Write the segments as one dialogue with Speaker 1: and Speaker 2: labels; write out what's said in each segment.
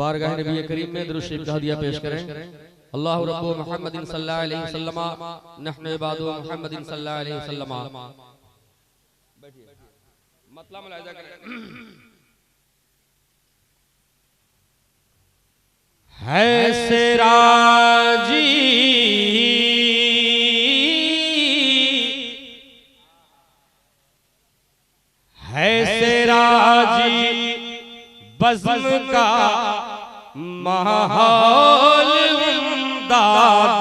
Speaker 1: बारगाह नबी करीम में दुरूद शरीफ का हदिया पेश करें। अल्लाहु रब्बु मुहम्मदिन सल्लल्लाहु अलैहि वसल्लम नहनु इबादु मुहम्मदिन सल्लल्लाहु अलैहि वसल्लम। बैठिए, मतलब मुलाहिजा करें। है सिराजी है सिराजी बज़्म का माहौल उम्दा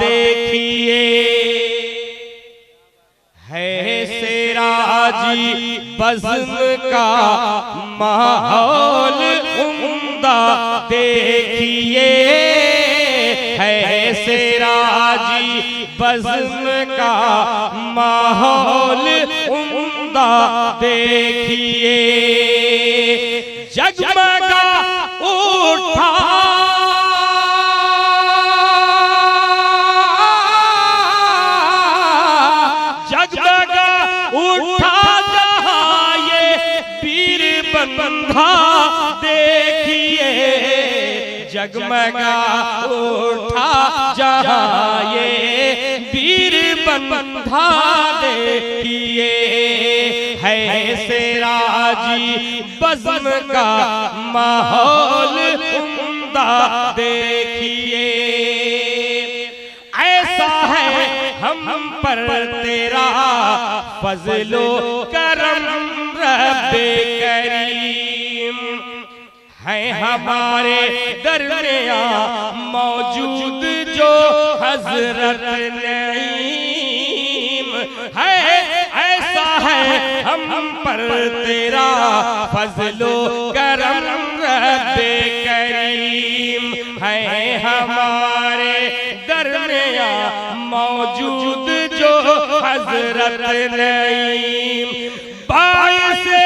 Speaker 1: देखिए। है सिराजी बज़्म का माहौल उम्दा देखिए। है सिराजी बज़्म का माहौल उम्दा देखिए। जगमगा उठा जगमगा उठा जहाँ ये पीर बंधा देखिए। जगमगा उठा जहाँ ये पीर बंधा देखिए। है सिराजी बज़्म का माहौल उम्दा देखिए। ऐसा है हम पर तेरा फज़लो करम रब्बे करीम। है हमारे दरमियां मौजूद जो हज़रत नईम। है ऐसा है हम पर तेरा फज़लो करम रब्बे करीम। है हमारे दरमियां मौजूद जो हज़रत नईम। बाइसे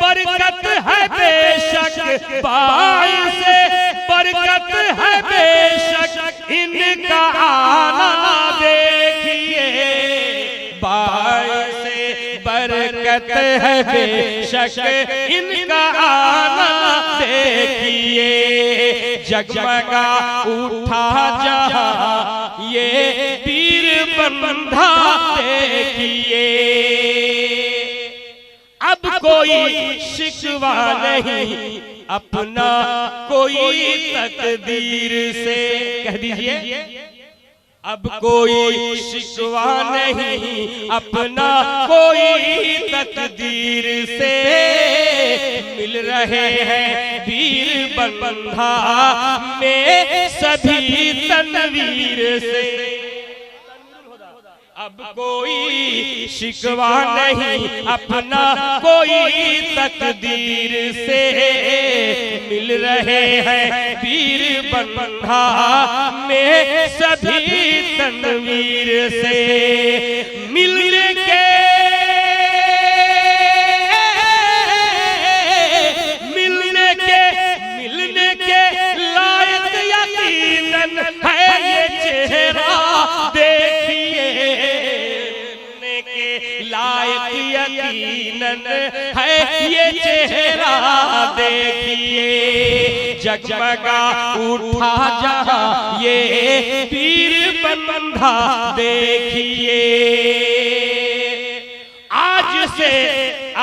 Speaker 1: बरकत है बेशक, बाइसे बरकत है बेशक इनका आना देखिए। बाइसे बरकत है बेशक इनका आना देखिए। जगमगा उठा जहाँ ये पीर बंधा देखिए। अब कोई शिकवा नहीं अपना कोई तकदीर से। कह दीजिए, अब कोई शिकवा नहीं अपना कोई तकदीर से। मिल रहे हैं पीर बंधा में सभी तनवीर से। अब कोई शिकवा नहीं अपना कोई तकदीर से। मिल रहे हैं पीर बंधा में सभी तनवीर से। मिलने के लायक यकीनन है ये चेहरा देखिए। लायक यकीनन है ये चेहरा देखिए। जगमगा उठा जहाँ ये पीर बंधा देखिए। आज से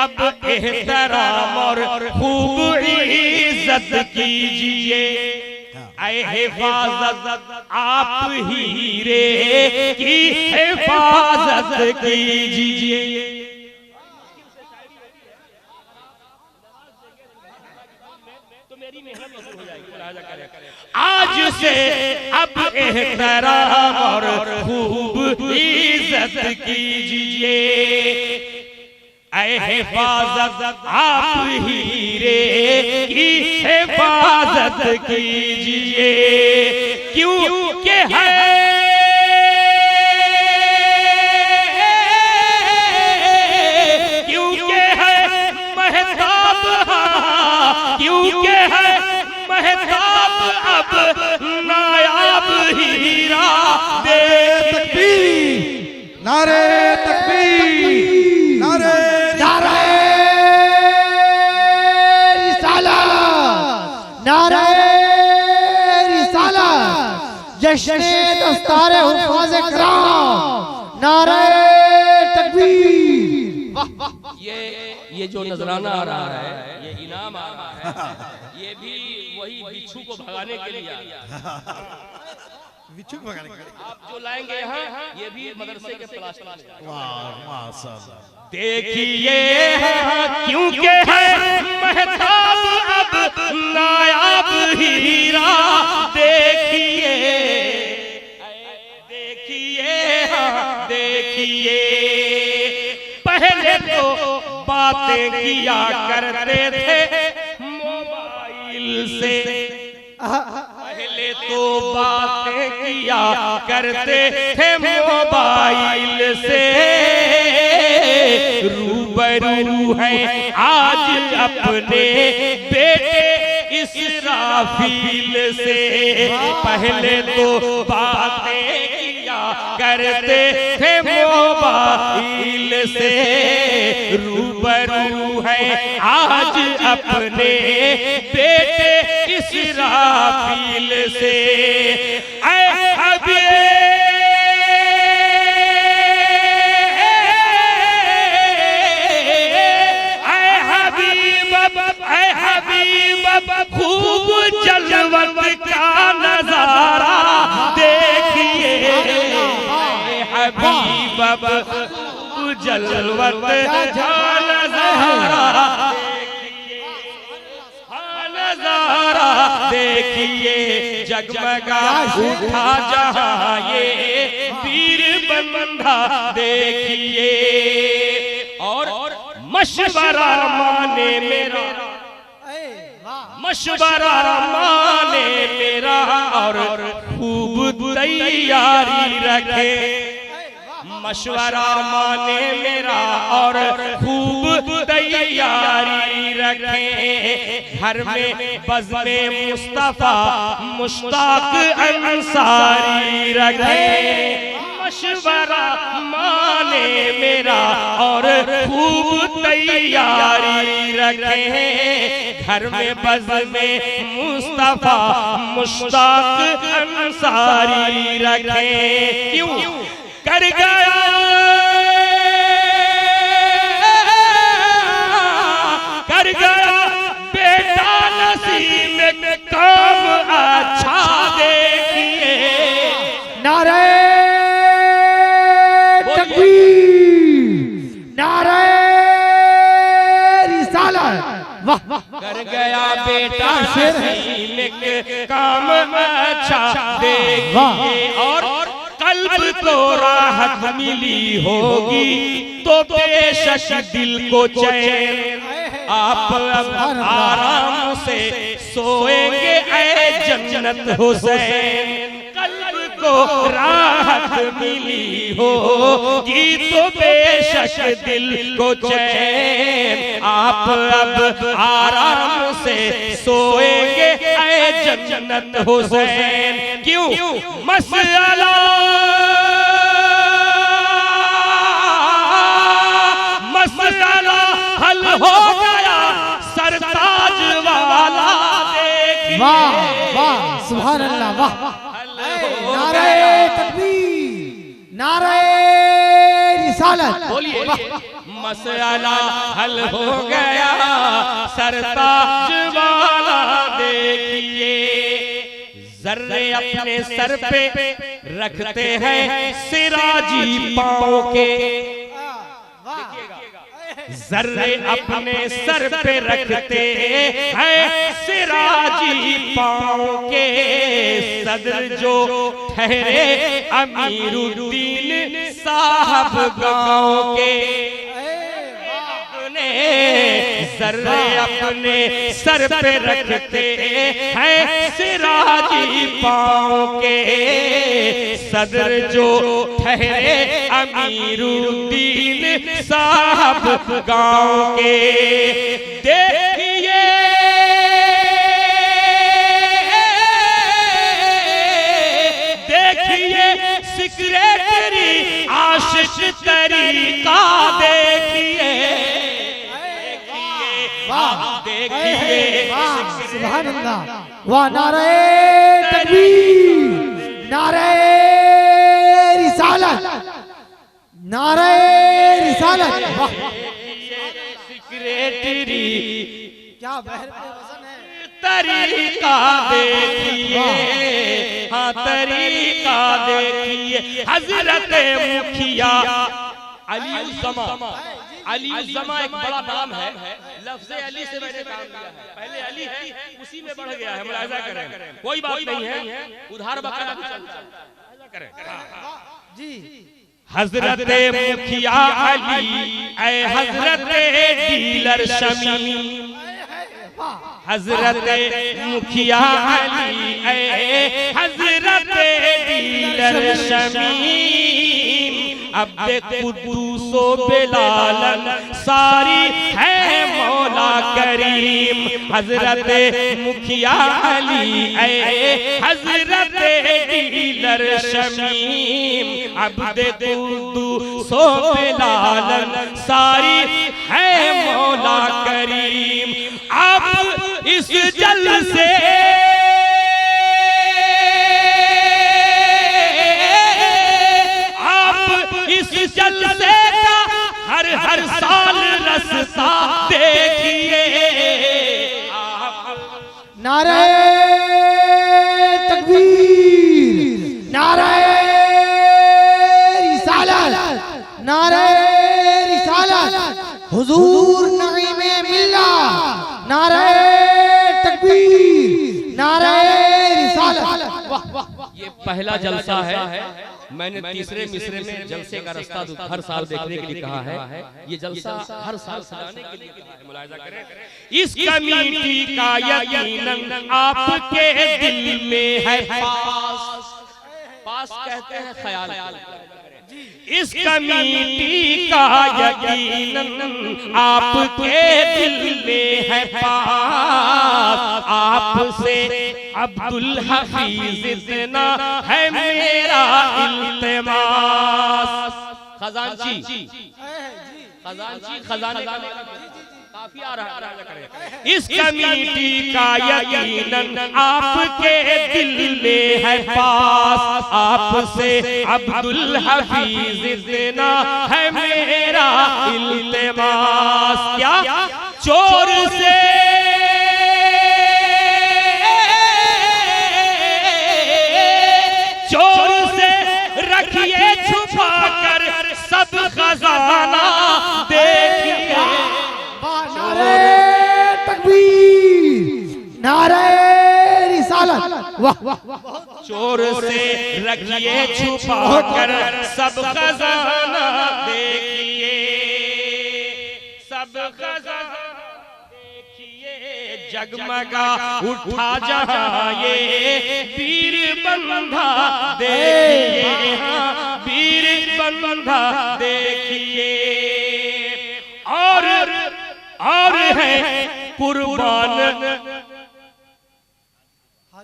Speaker 1: अब एहतराम और खूब इज्जत कीजिए। ऐ हिफाजत आप हीरे की हिफाजत कीजिए। आज से अब एहतराम और खूब इज्जत कीजिए। ऐ हिफाजत आप हीरे की हिफाजत कीजिए। क्यों के है महताब, क्योंकि है महताब अब नायाब हीरा दे।
Speaker 2: नारे तकबीर, नारे रिसालत जश्न दस्तार हुफ़ाज़ किराम नारे तकबीर। वाह वाह।
Speaker 1: ये जो नजराना आ रहा है, ये इनाम आ रहा है, ये भी वही बिच्छू को भगाने के लिए
Speaker 3: बिच्छू को भगाने के लिए
Speaker 1: आप जो लाएंगे यहाँ, ये भी मदरसे के प्लास्टर में।
Speaker 3: वाह माशाअल्लाह।
Speaker 1: देखिए क्योंकि है महताब अब नायाब हीरा, देखिए देखिए पहले तो बातें किया करते थे मोबाइल से, पहले तो बातें किया करते थे मोबाइल से, रूबरू है आज अपने बेटे इसराफील से, पहले तो बातें किया करते थे मोबाइल से, रूबरू है आज अपने बेटे इसराफील से। ऐ हबीब खूब जलवत का नजारा देखिए, हबीब जलवत का नजारा देखिए, जगमगा उठा जहां ये वीर बंधा देखिए, और मशवरा माने मेरा, मशवरा माने मेरा, और खूब तैयारी रखे, मशवरा माने मेरा और खूब तैयारी रखे, घर में बज़्मे मुस्तफा मुश्ताक अंसारी रखे, मशवरा माने मेरा और खूब तैयारी रखे, घर में बज़्मे मुस्तफा मुश्ताक अंसारी रखे। क्यों कर गया बेटा नसीब में काम अच्छा देखिए,
Speaker 2: नारे तकबीर, नारे रिसालत। वाह वाह।
Speaker 1: कर गया बेटा नसीब में काम अच्छा देखिए, और कल्ब को राहत मिली होगी तो बेशक दिल को चैन, आप अब आराम से सोएंगे ऐ जन्नत हुसैन, कल्ब को राहत मिली होगी तो बेशक दिल को चैन, आप अब आराम से सोएंगे ऐ जन्नत हुसैन। क्यों मसला हल हो गया सरताज वाला देखिए,
Speaker 2: वाह वाह सुभान अल्लाह। वाह नारे तकबीर, नारे रिसालत।
Speaker 1: बोलिए मसला हल हो गया सरताज वाला देखिए, जर्रे अपने सर पे रखते हैं सिराजी पाँव के, जर्रे अपने सर पे रखते हैं सिराजी पाँव के, सदर जो ठहरे अमीरुद्दीन साहब गाँव के, जर्रे अपने सर पे रखते हैं सिराजी पाँव के, सदर जो ठहरे अमीरुद्दीन साहब गाँव के। देखिए देखिए सिक्रेटरी आशिक तरीका देखिए, देखिए
Speaker 2: सुभान अल्लाह। वाह नारे तकबीर, नारे रिसालत, नारे रिसालत। वाह
Speaker 4: सेक्रेटरी
Speaker 2: क्या बहर पे वजन है।
Speaker 4: तरीका देखिए, हाँ तरीका देखिए, हजरत मुखिया अली उज़्ज़मा एक बड़ा नाम है। लफ्ज़ अली से मैंने काम लिया है, पहले अली है उसी में बढ़ गया है, मुलाहिज़ा करें, कोई बात नहीं है, उधार बकाया भी चलता है, मुलाहिज़ा करें
Speaker 2: जी।
Speaker 4: हजरत मुखिया अली ऐ हजरत डीलर शमी, हजरत मुखिया अली ऐ हजरत डीलर शमी, अब्दे कुद्दूसो बेलालन सारी है मौला करीम। हजरत मुखिया अली ऐ हजरत डीलर शमीम, अब्दे कुद्दूसो बेलालन सारी है मौला करीम। अब इस जलसे इस जलसे का हर साल रस्ता देखिए।
Speaker 2: नारे तकबीर, नारे रिसालत, नारे रिसालत, हुजूर नईमे मिल्लत, नारे तकबीर, नारे रिसालत। वाह वाह,
Speaker 1: ये पहला जलसा है। मैंने तीसरे मिसरे में जलसे का रास्ता हर साल देखने के लिए कहा है। ये जलसा हर साल सजाने के लिए कहा है, मुलाहिज़ा करें।
Speaker 4: इस कमेटी का यकीनन आपके दिल में है पास,
Speaker 1: पास कहते हैं ख्याल।
Speaker 4: इस कमेटी का यकीनन आपके दिल में है पास, आपसे अब्दुल हफीज इतना है मेरा इल्तिमास।
Speaker 1: खजांची खजाने काफी आ रहा है।
Speaker 4: इस कमेटी का यकीनन आपके दिल में है पास, आपसे अब्दुल हफीज इतना है मेरा इल्तिमास। क्या चोर से रखिए छुपा कर सब खजाना देखिए।
Speaker 2: नारे तकबीर, नारे रिसालत। वाह वाह वाह,
Speaker 4: चोर से रखिए छुपा कर सब खजाना देखिए, सब खजाना देखिए। जगमगा उठा जहां ये वीर बंधा देखिए, वीर बंधा देखिए। और है कुर्बान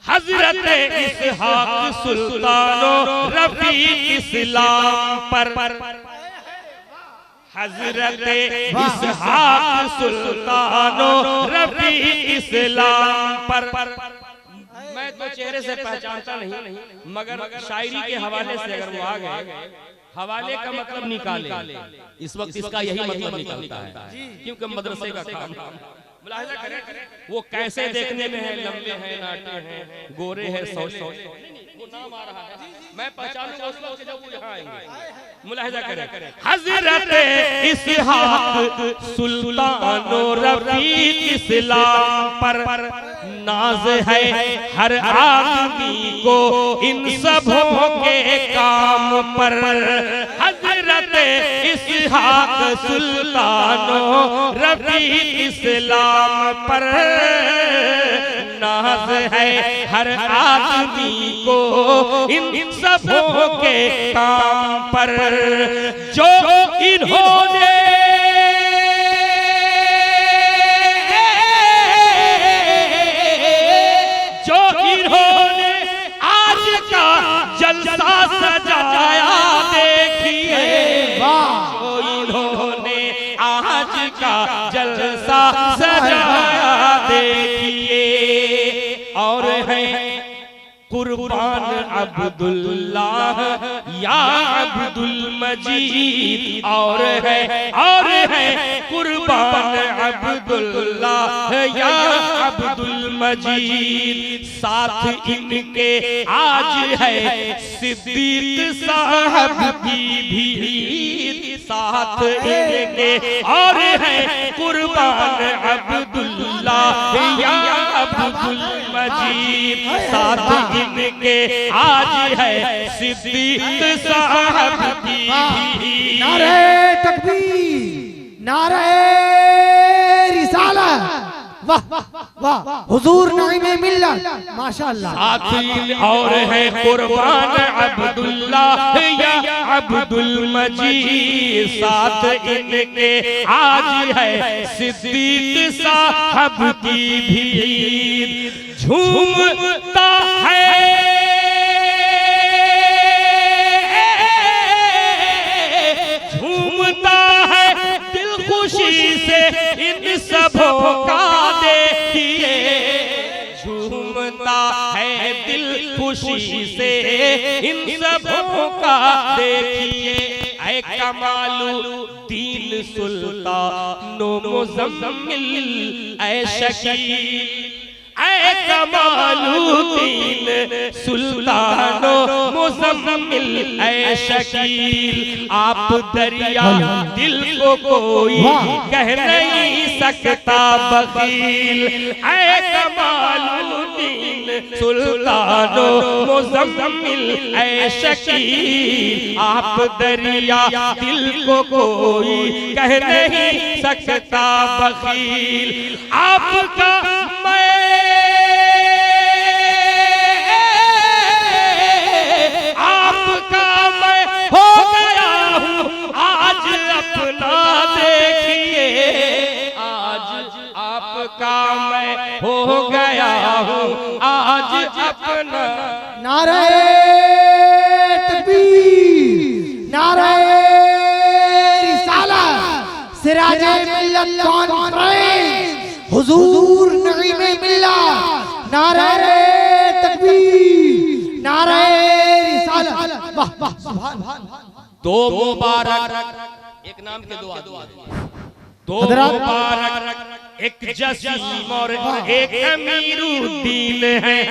Speaker 4: हजरत इसहाक सुल्तानो रफी इस्लाम पर, हजरत इसहाक सुल्तानो रफी इस्लाम पर। मैं तो चेहरे से पहचानता नहीं, मगर शायरी के हवाले से अगर वो आ गए, हवाले का मतलब निकाले,
Speaker 1: इस वक्त इसका यही मतलब निकलता है, क्योंकि मदरसे का काम।
Speaker 4: मुलाहिज़ा करें वो कैसे देखने में है, लंबे हैं, नाटे हैं, गोरे हैं, सौले हैं, वो नाम आ रहा है, मैं पहचानूंगा उस वक्त जब वो यहाँ आएंगे। मुलाहिज़ा करें हजरत इसहाक सुल्तानो रफी इस्लाम पर नाज है हर आदमी को इन सबों के काम पर। हजरत इसहाक सुल्तानो रफी इस्लाम पर नाज है हर आदमी को इन सबों के काम पर। जो इन्होंने आज का जलसा सजाया देखिए, जो इन्होंने आज का जलसा सजाया देखिए। और कुर्बान अब्दुल्लाह या अब्दुल मजीद, और है कुर्बान अब्दुल्लाह या अब्दुल मजीद। साथ इनके आज है सिद्दीक साहब की भीड़, साथ इनके और है कुर्बान अब्दुल्लाह या अब्दुल मजीद। साथ इनके आज है सिद्दीक साहब की भीड़।
Speaker 2: नारे तकबीर, नारे रिसालत, वाह वाह, हुजूर नईमे मिल्लत, माशाअल्लाह।
Speaker 4: साथी और है कुर्बान अब्दुल्लाह या अब्दुल मजीद। साथ इनके आज है सिद्दीक साहब की भीड़। झूमता है दिल खुशी से इन सबों का देखिए, झूमता है दिल खुशी से इन सबों का देखिए। ऐ कमालुद्दीन सुल्तानो मुज़म्मिल ऐ शकील, ऐ कमालुद्दीन सुल्तानो मुज़म्मिल ऐ शकील। आप दरिया दिल को कोई कह नहीं सकता बखील, ऐ कमालुद्दीन सुल्तानो मुज़म्मिल ऐ शकील। आप दरिया दिल को कोई कह नहीं सकता बखील। आपका मैं हो गया हूँ आज अपना देखिए, आज आपका मैं हो गया हूँ आज अपना।
Speaker 2: नारे तकबीर, नारे रिसालत, सिराजे मिल्लत कॉन्फ्रेंस, हुजूर नईमे मिल्लत। नारे तकबीर, नारे रिसालत, वाह वाह सुभान।
Speaker 4: दो मुबारक, एक नाम के दो आदमी, दो मुबारक, एक जसीम और एक अमीरुद्दीन है।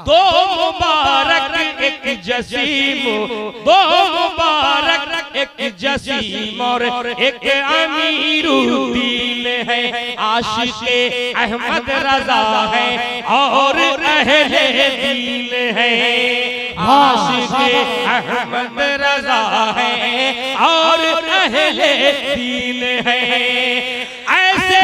Speaker 4: दो मुबारक एक जसीम, दो मुबारक एक जसीम और एक अमीरुद्दीन है। आशिक़े अहमद रज़ा है और अहले दीन है। आशिक़े अहमद रज़ा है और अहले दीन है। ऐसे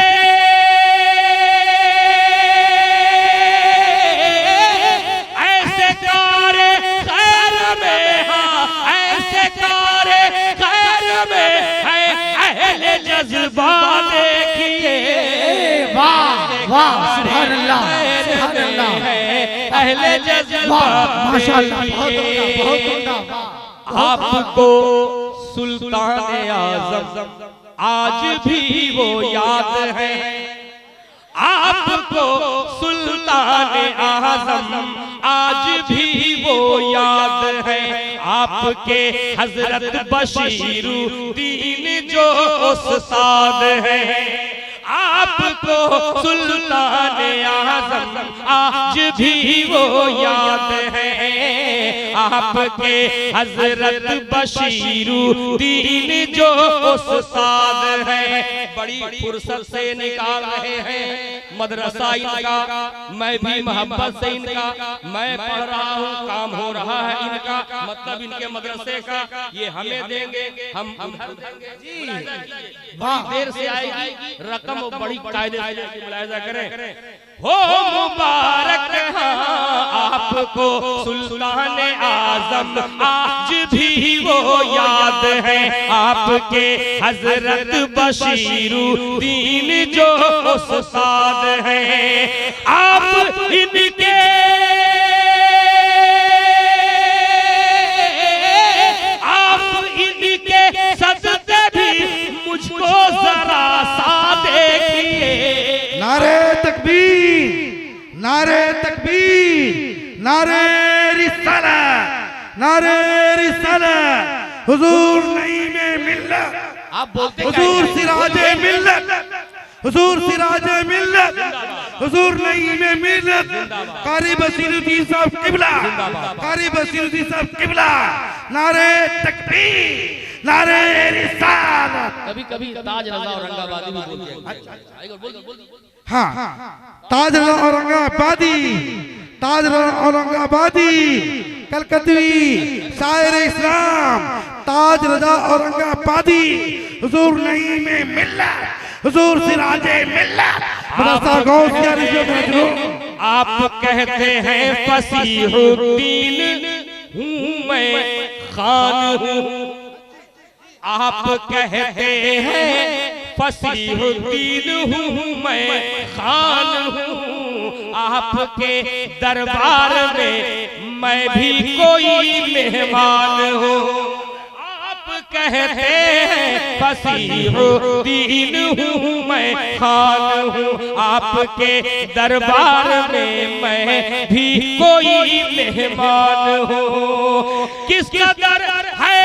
Speaker 4: जज्बा देखिए,
Speaker 2: वाह वाह सुभान अल्लाह, सुभान अल्लाह,
Speaker 4: अहले जज्बा
Speaker 2: माशाअल्लाह, बहुत उम्दा।
Speaker 4: आपको सुल्तान आज़म आज भी वो याद है, आपको सुल्तान आज़म आज भी वो याद है। आपके हजरत बशीरुद्दीन जो उस्ताद है, आपको सुल्तान आज़म आज भी वो याद है। आपके हजरत बशीरुद्दीन जो उस्ताद है, बड़ी फुर्सत से निकाल रहे हैं मदरसा इनका। मैं भी मोहब्बत से इनका मैं पढ़ रहा हूँ, काम हो रहा है इनका, मतलब इनके मदरसे का ये हमें देंगे, हम बड़ी देर से आएगी रकम, बड़ी कायदे से मुलाहिजा करें। हो मुबारक आपको सुल्तान आज़म आज भी वो याद है। आपके हजरत बशीरुद्दीन जो उस्ताद है, आप इनके सदक़े भी मुझको जरा सा देखिए।
Speaker 3: नारे तकबीर, नारे तकबीर,
Speaker 5: नारे रिसालत, नारे रिसालत, हुजूर नईमे मिल्लत,
Speaker 1: आप बोलते
Speaker 5: हुजूर सिराजे मिल्लत, हुजूर सिराजे मिल्लत, हुजूर नईमे मिल्लत, कारी बसीरुद्दीन साहब किबला, कारी बसीरुद्दीन साहब किबला, नारे तकबीर, नारे रिसालत।
Speaker 1: कभी कभी ताज रजा औरंगाबादी भी बोलते हैं।
Speaker 5: हाँ, ताज रजा औरंगाबादी, ताज रजा औरंगाबादी, कलकत्ती शायर इस्लाम, ताज रजा औरंगाबादी, हुजूर नईमे मिल्लत, हुजूर सिराजे मिल्लत, मदरसा गौसिया रिजवी मजनून।
Speaker 4: आप कहते हैं फसीहुद्दीन हूँ मैं खान हूँ, आप कहते हैं फसीहुद्दीन हूँ मैं खान हूँ, आपके दरबार में मैं भी कोई मेहमान हूँ। आप कहते हैं फसीहुद्दीन हूँ मैं खान हूँ, आपके दरबार में मैं भी कोई मेहमान हूँ। किस कदर है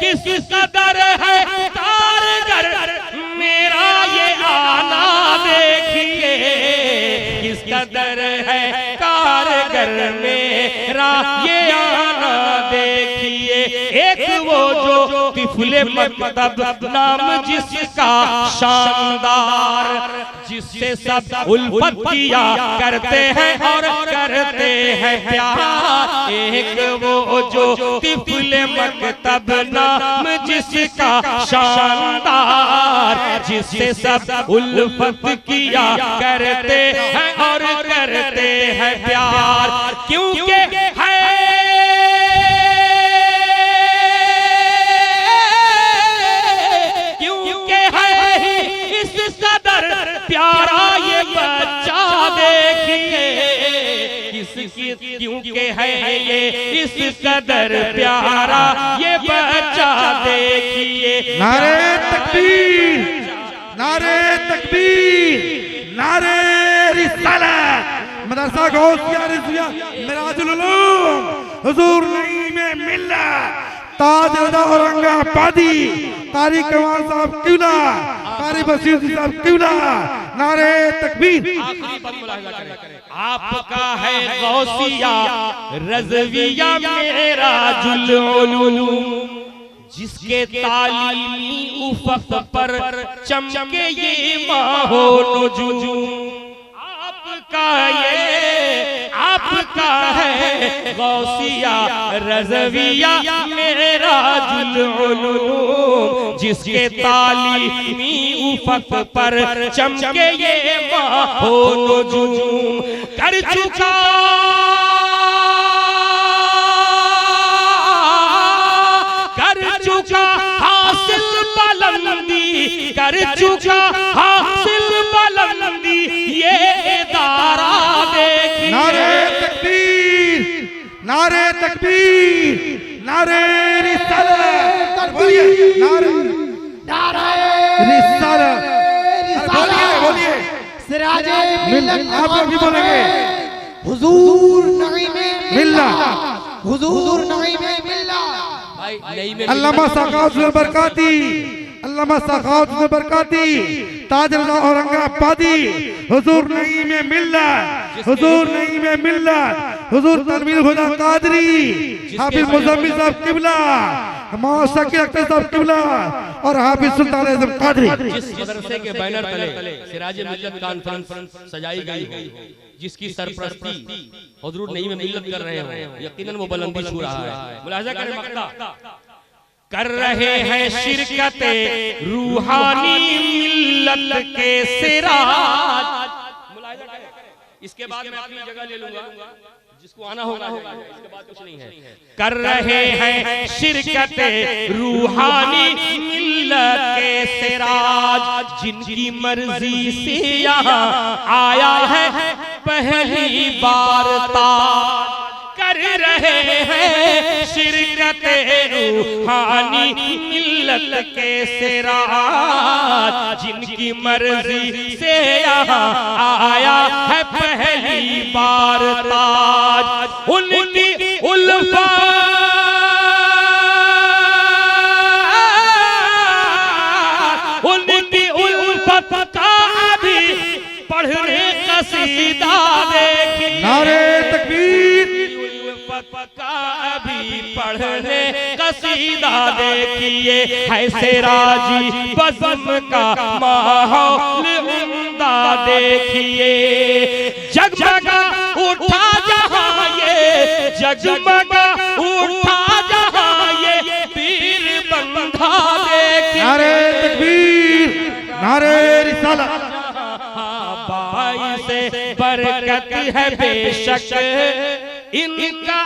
Speaker 4: किस कदर है कारगर मेरा ये आना देखिए, किस कदर है कारगर मेरा ये आना देखिए। एक वो जो तिफले मकतब नाम जिसका शानदार, जिससे सब उल्फत किया करते हैं और करते हैं प्यार। एक वो जो तिफले मकतब नाम जिसका शानदार, जिससे सब उल्फत किया करते हैं और करते हैं प्यार। क्योंकि है प्यारा ये बच्चा देखिए, क्योंकि है ये इस कदर प्यारा ये बच्चा देखिए।
Speaker 5: नारे तकबीर, नारे तकबीर, नारे रिसालत, मदरसा गौसिया रिजवी मिराजुल उलूम, हुजूर नईमे मिल्लत, ताज रजा औरंगाबादी, कारी कमाल साहब किबला, कारी बसीरुद्दीन साहब किबला, नारे तकबीर।
Speaker 4: आपका है गौसिया रज़विया मेराजुल उलूम, जिसके तालीमी उफ़क़ पर चमके ये माहो नुजूम। आपका है गौसिया रज़विया मेराजुल उलूम, जिसके तालीमी उफ़क़ पर चमके ये माहो नुजूम। कर चुका हासिल बुलंदी, कर चुका हासिल बुलंदी ये इदारा देखिए।
Speaker 5: नारे तकबीर, नारे तकबीर, नारे रिसालत, बोलिए नारे रिसालत, बोलिए बोलिए
Speaker 2: सिराजे मिल्लत,
Speaker 5: आप लोग भी बोलेंगे
Speaker 2: हुजूर नईमे
Speaker 5: मिल्लत,
Speaker 2: हुजूर नईमे मिल्लत।
Speaker 5: अल्लामा सखावत बरकाती, अल्लामा सखावत बरकाती, ताज रजा औरंगाबादी, हुजूर नईमे मिल्लत, हुजूर नईमे मिल्लत, हुजूर तनवीर खुदा कादरी, हाफिज मुज़म्मिल साहब किबला, मौलाना शकील अख्तर साहब किबला और हाफिज सुल्तान आज़म कादरी।
Speaker 1: जिस मदरसे के बैनर तले सिराजे मिल्लत कॉन्फ्रेंस सजाई गई हो, जिसकी सरपरस्ती हुजूर नईमे मिल्लत कर रहे हो, यकीनन वो बुलंदी छू रहा है। मुलाहिजा करें मक्ता
Speaker 4: कर रहे हैं शिरकत रूहानी मिल्लत के सिराज। इसके बाद मैं अपनी जगह ले लूंगा, जिसको आना होगा, इसके बाद कुछ नहीं है। कर रहे हैं शिरकत रूहानी मिल्लत के सिराज, जिनकी मर्जी से यहाँ आया है पहली बार ताज। कर रहे हैं शिरकत रूहानी मिल्लत के सिराज, जिनकी मर्जी से यहाँ आया है पहली बार ताज, उनकी उल्फत का अभी पढ़ने कसीदा देखिए,
Speaker 5: नारे तकबीर,
Speaker 4: का अभी पढ़ने कसीदा देखिए, है सिराजी बज़्म का माहौल उम्दा देखिए, जगमगा उठा जहां ये, जगमगा उठा जहां ये पीर बंधा देखिए,
Speaker 5: नारे तकबीर, नारे रिसालत,
Speaker 4: बाई से बरकत है बेशक इनका